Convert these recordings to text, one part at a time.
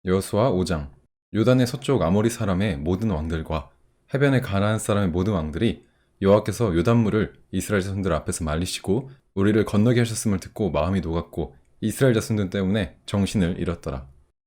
여호수아 5장. 요단의 서쪽 아모리 사람의 모든 왕들과 해변의 가나안 사람의 모든 왕들이 여호와께서 요단물을 이스라엘 자손들 앞에서 말리시고 우리를 건너게 하셨음을 듣고 마음이 녹았고 이스라엘 자손들 때문에 정신을 잃었더라.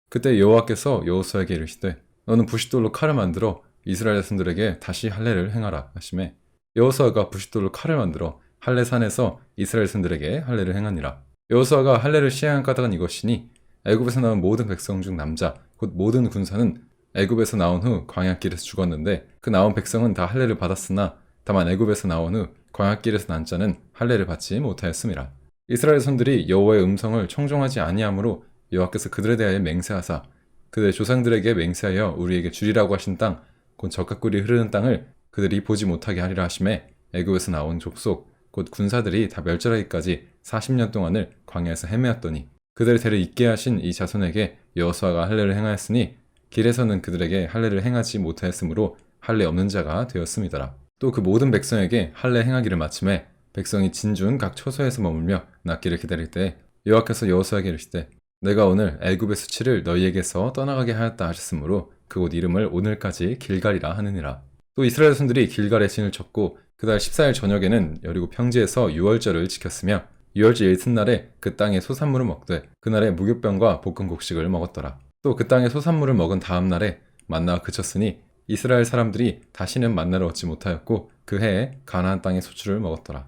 그때 여호와께서 여호수아에게 이르시되 너는 부싯돌로 칼을 만들어 이스라엘 자손들에게 다시 할례를 행하라 하시매 여호수아가 부싯돌로 칼을 만들어 할례 산에서 이스라엘 자손들에게 할례를 행하니라. 여호수아가 할례를 시행한 까닭은 이것이니 애굽에서 나온 모든 백성 중 남자 곧 모든 군사는 애굽에서 나온 후 광야길에서 죽었는데 그 나온 백성은 다 할례를 받았으나 다만 애굽에서 나온 후 광야길에서 난 자는 할례를 받지 못하였음이라. 이스라엘 손들이 여호와의 음성을 청종하지 아니하므로 여호와께서 그들에 대하여 맹세하사 그들의 조상들에게 맹세하여 우리에게 주리라고 하신 땅 곧 젖과 꿀이 흐르는 땅을 그들이 보지 못하게 하리라 하심에 애굽에서 나온 족속 곧 군사들이 다 멸절하기까지 40년 동안을 광야에서 헤매었더니 그들의 대를 잇게 하신 이 자손에게 여호수아가 할례를 행하였으니 길에서는 그들에게 할례를 행하지 못하였으므로 할례 없는 자가 되었음이더라. 또 그 모든 백성에게 할례 행하기를 마침에 백성이 진중 각 처소에서 머물며 낫기를 기다릴 때 여호와께서 여호수아에게 이르시되 내가 오늘 애굽의 수치를 너희에게서 떠나가게 하였다 하셨으므로 그곳 이름을 오늘까지 길갈이라 하느니라. 또 이스라엘 자손들이 길갈에 진을 쳤고 그달 14일 저녁에는 여리고 평지에서 유월절을 지켰으며 유월절 이튿날에 그 땅의 소산물을 먹되 그날에 무교병과 볶은 곡식을 먹었더라. 또 그 땅의 소산물을 먹은 다음 날에 만나가 그쳤으니 이스라엘 사람들이 다시는 만나를 얻지 못하였고 그 해에 가나안 땅의 소출을 먹었더라.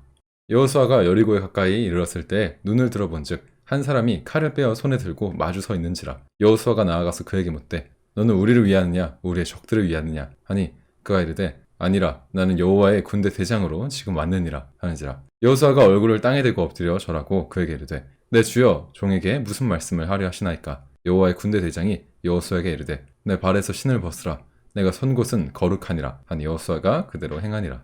여호수아가 여리고에 가까이 이르렀을 때 눈을 들어본즉 한 사람이 칼을 빼어 손에 들고 마주 서 있는지라. 여호수아가 나아가서 그에게 묻되 너는 우리를 위하느냐 우리의 적들을 위하느냐 하니 그가 이르되 아니라 나는 여호와의 군대 대장으로 지금 왔느니라 하는지라. 여호수아가 얼굴을 땅에 대고 엎드려 절하고 그에게 이르되 내 주여 종에게 무슨 말씀을 하려 하시나이까. 여호와의 군대 대장이 여호수아에게 이르되 내 발에서 신을 벗으라 내가 선 곳은 거룩하니라 하니 여호수아가 그대로 행하니라.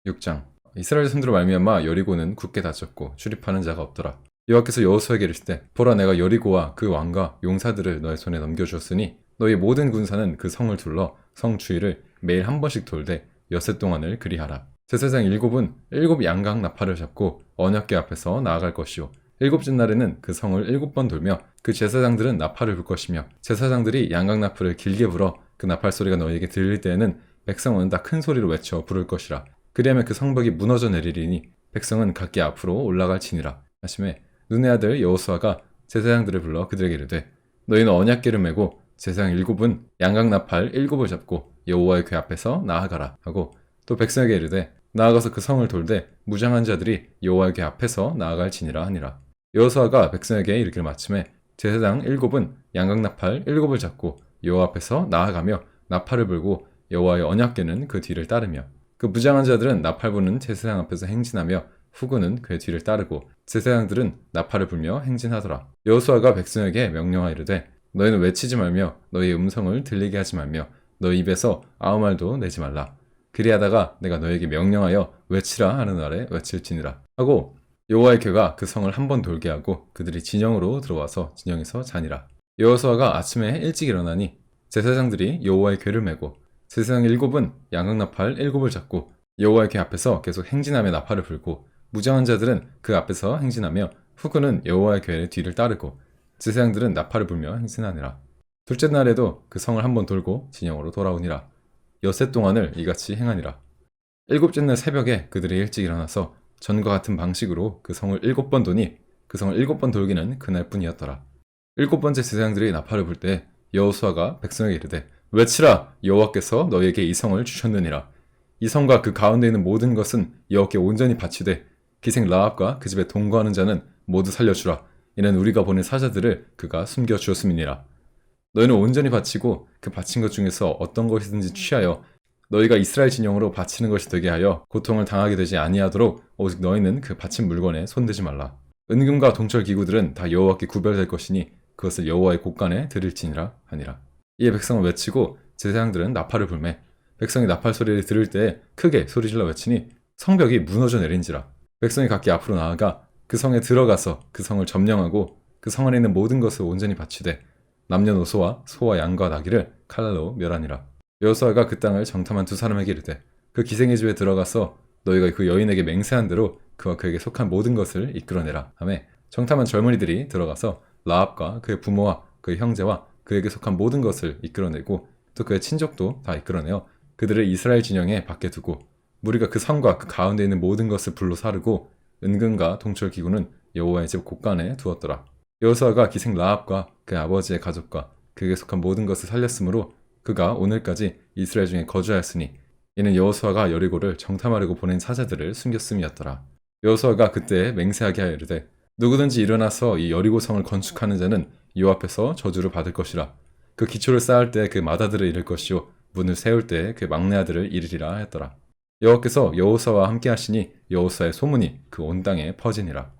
6장. 이스라엘 손들로 말미암아 여리고는 굳게 닫혔고 출입하는 자가 없더라. 여호와께서 여호수아에게 이르시되 보라 내가 여리고와 그 왕과 용사들을 너의 손에 넘겨주었으니 너희 모든 군사는 그 성을 둘러 성 주위를 매일 한 번씩 돌되 엿새 동안을 그리하라. 제사장 7은 7 양각 나팔을 잡고 언약궤 앞에서 나아갈 것이요 일곱째 날에는 그 성을 7번 돌며 그 제사장들은 나팔을 불 것이며 제사장들이 양각 나팔을 길게 불어 그 나팔 소리가 너희에게 들릴 때에는 백성은 다 큰 소리로 외쳐 부를 것이라. 그리하면 그 성벽이 무너져 내리리니 백성은 각기 앞으로 올라갈지니라 하시매 눈의 아들 여호수아가 제사장들을 불러 그들에게 이르되 너희는 언약궤를 메고 제사장 7은 양각 나팔 7을 잡고 여호와의 궤 앞에서 나아가라 하고 또 백성에게 이르되 나아가서 그 성을 돌되 무장한 자들이 여호와의 궤 앞에서 나아갈지니라 하니라. 여호수아가 백성에게 이르기를 마침에 제사장 7은 양각 나팔 7을 잡고 여호와 앞에서 나아가며 나팔을 불고 여호와의 언약궤는 그 뒤를 따르며 그 무장한 자들은 나팔 부는 제사장 앞에서 행진하며 후군은 그의 뒤를 따르고 제사장들은 나팔을 불며 행진하더라. 여호수아가 백성에게 명령하이르되 너희는 외치지 말며 너희의 음성을 들리게 하지 말며 너희 입에서 아무 말도 내지 말라. 그리하다가 내가 너희에게 명령하여 외치라 하는 날에 외칠지니라 하고 여호와의 궤가 그 성을 한 번 돌게 하고 그들이 진영으로 들어와서 진영에서 자니라. 여호수아가 아침에 일찍 일어나니 제사장들이 여호와의 궤를 메고 제사장 7은 양각 나팔 7을 잡고 여호와의 궤 앞에서 계속 행진하며 나팔을 불고 무장한 자들은 그 앞에서 행진하며 후군은 여호와의 궤의 뒤를 따르고 제사장들은 나팔을 불며 행진하니라. 둘째 날에도 그 성을 한 번 돌고 진영으로 돌아오니라. 엿새 동안을 이같이 행하니라. 일곱째 날 새벽에 그들이 일찍 일어나서 전과 같은 방식으로 그 성을 7번 도니 그 성을 7번 돌기는 그날뿐이었더라. 7번째 제사장들이 나팔을 불 때 여호수아가 백성에게 이르되 외치라 여호와께서 너희에게 이 성을 주셨느니라. 이 성과 그 가운데 있는 모든 것은 여호와께 온전히 바치되 기생 라합과 그 집에 동거하는 자는 모두 살려주라. 이는 우리가 보낸 사자들을 그가 숨겨주었음이니라. 너희는 온전히 바치고 그 바친 것 중에서 어떤 것이든지 취하여 너희가 이스라엘 진영으로 바치는 것이 되게 하여 고통을 당하게 되지 아니하도록 오직 너희는 그 바친 물건에 손대지 말라. 은금과 동철 기구들은 다 여호와께 구별될 것이니 그것을 여호와의 곳간에 드릴지니라 하니라. 이에 백성을 외치고 제사장들은 나팔을 불매 백성이 나팔 소리를 들을 때 크게 소리질러 외치니 성벽이 무너져 내린지라. 백성이 각기 앞으로 나아가 그 성에 들어가서 그 성을 점령하고 그 성 안에 있는 모든 것을 온전히 바치되 남녀노소와 소와 양과 나귀를 칼날로 멸하니라. 여호수아가 그 땅을 정탐한 두 사람에게 이르되 그 기생의 집에 들어가서 너희가 그 여인에게 맹세한 대로 그와 그에게 속한 모든 것을 이끌어내라 하매 정탐한 젊은이들이 들어가서 라합과 그의 부모와 그의 형제와 그에게 속한 모든 것을 이끌어내고 또 그의 친족도 다 이끌어내어 그들을 이스라엘 진영에 밖에 두고 무리가 그 성과 그 가운데 있는 모든 것을 불로 사르고 은근과 동철 기구는 여호와의 집 곳간에 두었더라. 여호수아가 기생 라합과 그 아버지의 가족과 그에게 속한 모든 것을 살렸으므로 그가 오늘까지 이스라엘 중에 거주하였으니 이는 여호수아가 여리고를 정탐하려고 보낸 사자들을 숨겼음이었더라. 여호수아가 그때 맹세하게 하여 이르되 누구든지 일어나서 이 여리고 성을 건축하는 자는 여호와 앞에서 저주를 받을 것이라. 그 기초를 쌓을 때 그 마다들을 잃을 것이요 문을 세울 때 그 막내 아들을 잃으리라 하였더라. 여호와께서 여호수아와 함께 하시니 여호수아의 소문이 그 온 땅에 퍼지니라.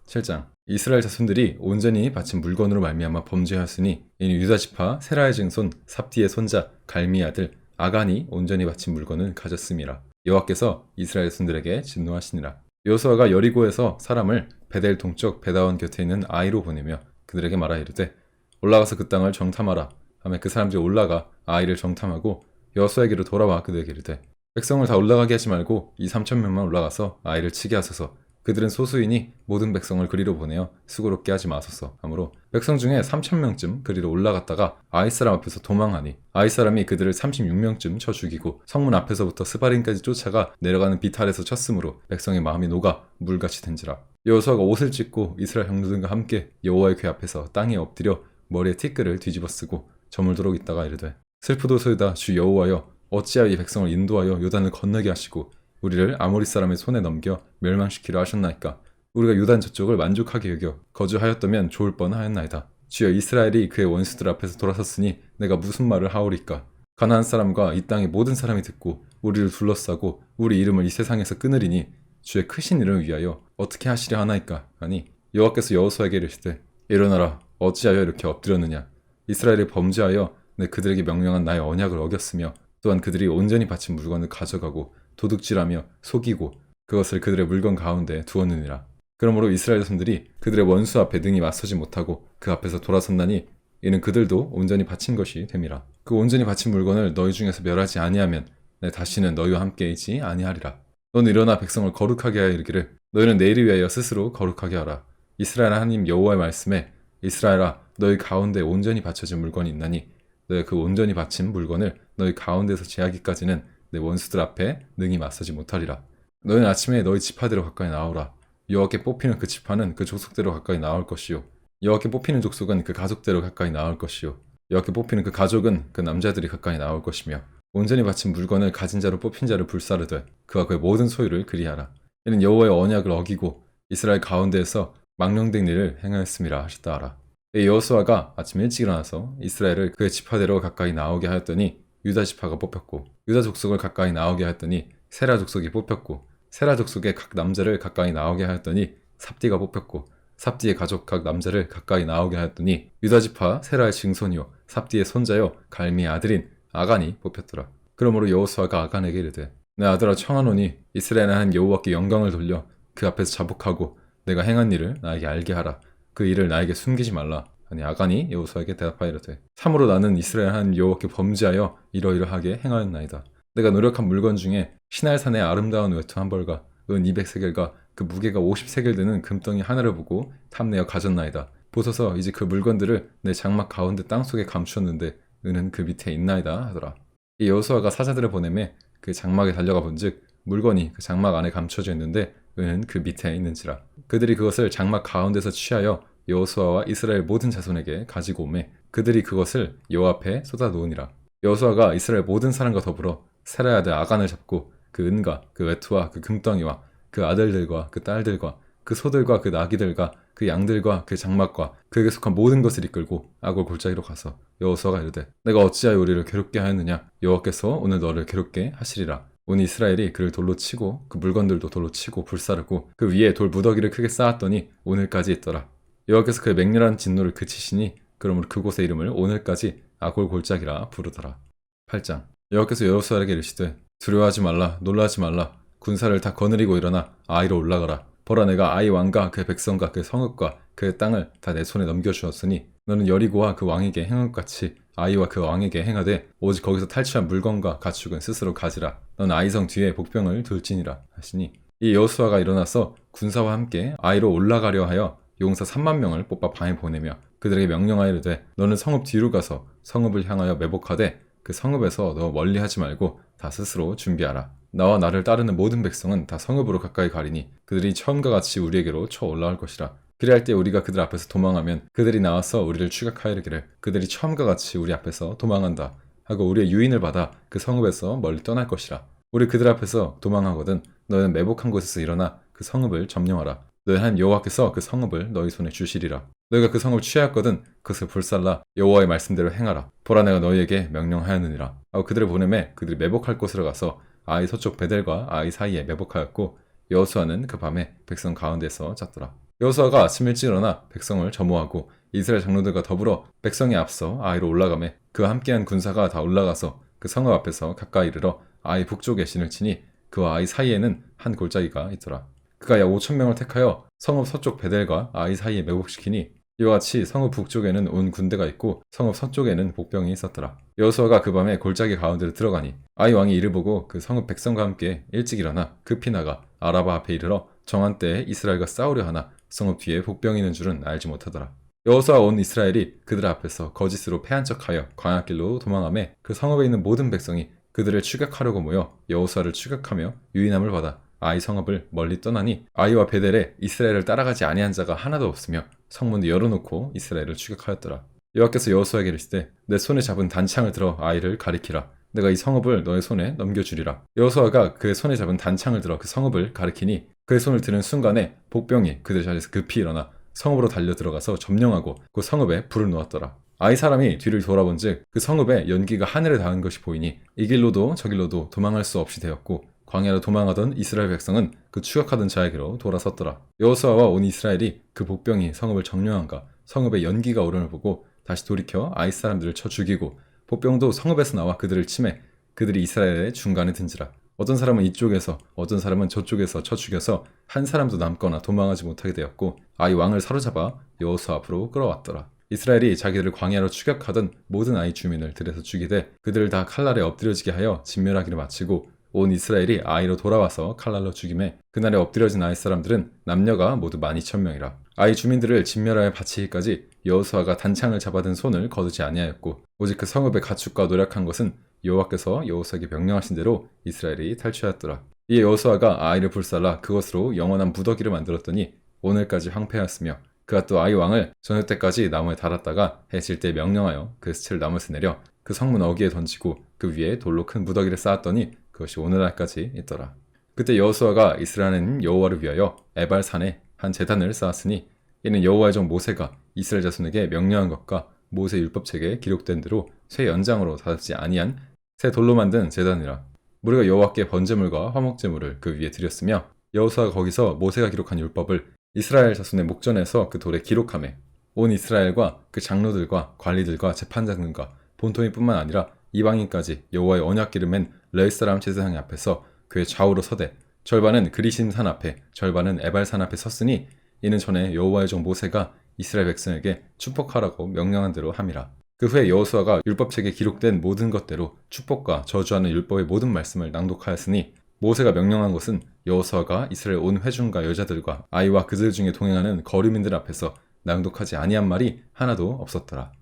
7장 이스라엘 자손들이 온전히 바친 물건으로 말미암아 범죄하였으니 이는 유다 지파 세라의 증손 삽디의 손자 갈미 아들 아간이 온전히 바친 물건을 가졌음이라. 여호와께서 이스라엘 자손들에게 진노하시니라. 여호수아가 여리고에서 사람을 베델 동쪽 베다원 곁에 있는 아이로 보내며 그들에게 말하여 이르되 올라가서 그 땅을 정탐하라 하며 그 사람들이 올라가 아이를 정탐하고 여호수아에게로 돌아와 그들에게 이르되 백성을 다 올라가게 하지 말고 2,3,000명만 올라가서 아이를 치게 하소서. 그들은 소수이니 모든 백성을 그리로 보내어 수고롭게 하지 마소서 하므로 백성 중에 3,000명쯤 그리로 올라갔다가 아이 사람 앞에서 도망하니 아이 사람이 그들을 36명쯤 쳐 죽이고 성문 앞에서부터 스바림까지 쫓아가 내려가는 빛 아래서 쳤으므로 백성의 마음이 녹아 물같이 된지라. 여호수아가 옷을 찢고 이스라엘 형제들과 함께 여호와의 궤 앞에서 땅에 엎드려 머리에 티끌을 뒤집어 쓰고 저물도록 있다가 이르되 슬프도소이다 주 여호와여 어찌하여 이 백성을 인도하여 요단을 건너게 하시고 우리를 아모리 사람의 손에 넘겨 멸망시키려 하셨나이까. 우리가 요단 저쪽을 만족하게 여겨 거주하였다면 좋을 뻔하였나이다. 주여 이스라엘이 그의 원수들 앞에서 돌아섰으니 내가 무슨 말을 하오리까. 가나안 사람과 이 땅의 모든 사람이 듣고 우리를 둘러싸고 우리 이름을 이 세상에서 끊으리니 주의 크신 이름을 위하여 어떻게 하시려 하나이까 하니 여호와께서 여호수아에게 이르시되 일어나라 어찌하여 이렇게 엎드렸느냐. 이스라엘이 범죄하여 내 그들에게 명령한 나의 언약을 어겼으며 또한 그들이 온전히 바친 물건을 가져가고 도둑질하며 속이고 그것을 그들의 물건 가운데 두었느니라. 그러므로 이스라엘 자손들이 그들의 원수 앞에 능히 맞서지 못하고 그 앞에서 돌아섰나니 이는 그들도 온전히 바친 것이 됨이라. 그 온전히 바친 물건을 너희 중에서 멸하지 아니하면 내 다시는 너희와 함께 있지 아니하리라. 너는 일어나 백성을 거룩하게 하여 이르기를 너희는 내일을 위하여 스스로 거룩하게 하라. 이스라엘 하나님 여호와의 말씀에 이스라엘아 너희 가운데 온전히 바쳐진 물건이 있나니 너희 그 온전히 바친 물건을 너희 가운데서 제하기까지는 내 원수들 앞에 능히 맞서지 못하리라. 너희는 아침에 너희 지파대로 가까이 나오라. 여호와께 뽑히는 그 지파는 그 족속대로 가까이 나올 것이요 여호와께 뽑히는 족속은 그 가족대로 가까이 나올 것이요 여호와께 뽑히는 그 가족은 그 남자들이 가까이 나올 것이며 온전히 바친 물건을 가진 자로 뽑힌 자를 불사르되 그와 그의 모든 소유를 그리하라. 이는 여호와의 언약을 어기고 이스라엘 가운데에서 망령된 일을 행하였음이라 하셨다 하라. 여호수아가 아침 일찍 일어나서 이스라엘을 그의 지파대로 가까이 나오게 하였더니 유다 지파가 뽑혔고 유다 족속을 가까이 나오게 하였더니 세라 족속이 뽑혔고 세라 족속의 각 남자를 가까이 나오게 하였더니 삽디가 뽑혔고 삽디의 가족 각 남자를 가까이 나오게 하였더니 유다 지파 세라의 증손이요 삽디의 손자요 갈미의 아들인 아간이 뽑혔더라. 그러므로 여호수아가 아간에게 이르되 내 아들아 청하노니 이스라엘의 한 여호와께 영광을 돌려 그 앞에서 자복하고 내가 행한 일을 나에게 알게 하라. 그 일을 나에게 숨기지 말라. 아니 아간이 여호수아에게 대답하여 이르되 참으로 나는 이스라엘 한 여호와께 범죄하여 이러이러하게 행하였나이다. 내가 노력한 물건 중에 시날산의 아름다운 외투 한 벌과 은 200세겔과 그 무게가 50세겔 되는 금덩이 하나를 보고 탐내어 가졌나이다. 보소서 이제 그 물건들을 내 장막 가운데 땅속에 감추었는데 은은 그 밑에 있나이다 하더라. 이 여호수아가 사자들을 보내매 그 장막에 달려가 본즉 물건이 그 장막 안에 감춰져 있는데 은은 그 밑에 있는지라. 그들이 그것을 장막 가운데서 취하여 여호수아와 이스라엘 모든 자손에게 가지고 오매 그들이 그것을 여호와 앞에 쏟아 놓으니라. 여호수아가 이스라엘 모든 사람과 더불어 세라의 아들 아간을 잡고 그 은과 그 외투와 그 금덩이와 그 아들들과 그 딸들과 그 소들과 그 나귀들과 그 양들과 그 장막과 그에게 속한 모든 것을 이끌고 아골 골짜기로 가서 여호수아가 이르되 내가 어찌하여 우리를 괴롭게 하였느냐. 여호와께서 오늘 너를 괴롭게 하시리라. 온 이스라엘이 그를 돌로 치고 그 물건들도 돌로 치고 불사르고 그 위에 돌 무더기를 크게 쌓았더니 오늘까지 있더라. 여호와께서 그의 맹렬한 진노를 그치시니 그러므로 그곳의 이름을 오늘까지 아골 골짜기라 부르더라. 8장 여호와께서 여호수아에게 이르시되 두려워하지 말라 놀라지 말라 군사를 다 거느리고 일어나 아이로 올라가라. 보라 내가 아이 왕과 그의 백성과 그의 성읍과 그의 땅을 다 내 손에 넘겨주었으니 너는 여리고와 그 왕에게 행한 것 같이 아이와 그 왕에게 행하되 오직 거기서 탈취한 물건과 가축은 스스로 가지라. 넌 아이성 뒤에 복병을 둘지니라 하시니 이 여호수아가 일어나서 군사와 함께 아이로 올라가려 하여 용사 3만 명을 뽑아 방에 보내며 그들에게 명령하이르되 너는 성읍 뒤로 가서 성읍을 향하여 매복하되 그 성읍에서 너 멀리 하지 말고 다 스스로 준비하라. 나와 나를 따르는 모든 백성은 다 성읍으로 가까이 가리니 그들이 처음과 같이 우리에게로 쳐 올라올 것이라. 그리할 때 우리가 그들 앞에서 도망하면 그들이 나와서 우리를 추격하이르기를 그들이 처음과 같이 우리 앞에서 도망한다 하고 우리의 유인을 받아 그 성읍에서 멀리 떠날 것이라. 우리 그들 앞에서 도망하거든 너는 매복한 곳에서 일어나 그 성읍을 점령하라. 너희 하나님 여호와께서 그 성읍을 너희 손에 주시리라. 너희가 그 성읍을 취하였거든 그것을 불살라 여호와의 말씀대로 행하라. 보라 내가 너희에게 명령하였느니라. 하고 그들을 보내매 그들이 매복할 곳으로 가서 아이 서쪽 베델과 아이 사이에 매복하였고 여호수아는 그 밤에 백성 가운데서 잤더라. 여호수아가 아침 일찍 일어나 백성을 점호하고 이스라엘 장로들과 더불어 백성이 앞서 아이로 올라가매 그와 함께한 군사가 다 올라가서 그 성읍 앞에서 가까이 이르러 아이 북쪽에 신을 치니 그와 아이 사이에는 한 골짜기가 있더라. 그가 약 5,000명을 택하여 성읍 서쪽 베델과 아이 사이에 매복시키니 이와 같이 성읍 북쪽에는 온 군대가 있고 성읍 서쪽에는 복병이 있었더라. 여호수아가 그 밤에 골짜기 가운데로 들어가니 아이 왕이 이를 보고 그 성읍 백성과 함께 일찍 일어나 급히 나가 아라바 앞에 이르러 정한 때에 이스라엘과 싸우려 하나 성읍 뒤에 복병이 있는 줄은 알지 못하더라. 여호수아와 온 이스라엘이 그들 앞에서 거짓으로 패한 척하여 광야길로 도망하매 그 성읍에 있는 모든 백성이 그들을 추격하려고 모여 여호수아를 추격하며 유인함을 받아 아이 성읍을 멀리 떠나니 아이와 베델에 이스라엘을 따라가지 아니한 자가 하나도 없으며 성문도 열어놓고 이스라엘을 추격하였더라. 여호와께서 여호수아에게 이르시되 내 손에 잡은 단창을 들어 아이를 가리키라. 내가 이 성읍을 너의 손에 넘겨주리라. 여호수아가 그의 손에 잡은 단창을 들어 그 성읍을 가리키니 그의 손을 드는 순간에 복병이 그들 자리에서 급히 일어나 성읍으로 달려 들어가서 점령하고 그 성읍에 불을 놓았더라. 아이 사람이 뒤를 돌아본즉 그 성읍에 연기가 하늘에 닿은 것이 보이니 이 길로도 저 길로도 도망할 수 없이 되었고 광야로 도망하던 이스라엘 백성은 그 추격하던 자에게로 돌아섰더라. 여호수아와 온 이스라엘이 그 복병이 성읍을 점령한가 성읍에 연기가 오름을 보고 다시 돌이켜 아이 사람들을 쳐 죽이고 복병도 성읍에서 나와 그들을 치매 그들이 이스라엘의 중간에 든지라. 어떤 사람은 이쪽에서 어떤 사람은 저쪽에서 쳐 죽여서 한 사람도 남거나 도망하지 못하게 되었고 아이 왕을 사로잡아 여호수아 앞으로 끌어왔더라. 이스라엘이 자기들을 광야로 추격하던 모든 아이 주민을 들에서 죽이되 그들을 다 칼날에 엎드려지게 하여 진멸하기를 마치고 온 이스라엘이 아이로 돌아와서 칼날로 죽임에 그날에 엎드려진 아이 사람들은 남녀가 모두 12,000명이라. 아이 주민들을 진멸하여 바치기까지 여호수아가 단창을 잡아든 손을 거두지 아니하였고 오직 그 성읍의 가축과 노력한 것은 여호와께서 여호수아에게 명령하신 대로 이스라엘이 탈취하였더라. 이에 여호수아가 아이를 불살라 그것으로 영원한 무더기를 만들었더니 오늘까지 황폐하였으며 그가 또 아이 왕을 저녁 때까지 나무에 달았다가 해 질 때 명령하여 그 시체를 나무에서 내려 그 성문 어귀에 던지고 그 위에 돌로 큰 무더기를 쌓았더니 그것이 오늘날까지 있더라. 그때 여호수아가 이스라엘은 여호와를 위하여 에발산에 한 제단을 쌓았으니 이는 여호와의 종 모세가 이스라엘 자손에게 명령한 것과 모세 율법책에 기록된 대로 쇠 연장으로 다듬지 아니한 새 돌로 만든 제단이라. 우리가 여호와께 번제물과 화목제물을 그 위에 드렸으며 여호수아가 거기서 모세가 기록한 율법을 이스라엘 자손의 목전에서 그 돌에 기록하매 온 이스라엘과 그 장로들과 관리들과 재판장들과 본토민뿐만 아니라 이방인까지 여호와의 언약궤를 맨 레위 사람 제사장 앞에서 그의 좌우로 서되 절반은 그리심 산 앞에 절반은 에발산 앞에 섰으니 이는 전에 여호와의 종 모세가 이스라엘 백성에게 축복하라고 명령한 대로 함이라. 그 후에 여호수아가 율법책에 기록된 모든 것대로 축복과 저주하는 율법의 모든 말씀을 낭독하였으니 모세가 명령한 것은 여호수아가 이스라엘 온 회중과 여자들과 아이와 그들 중에 동행하는 거류민들 앞에서 낭독하지 아니한 말이 하나도 없었더라.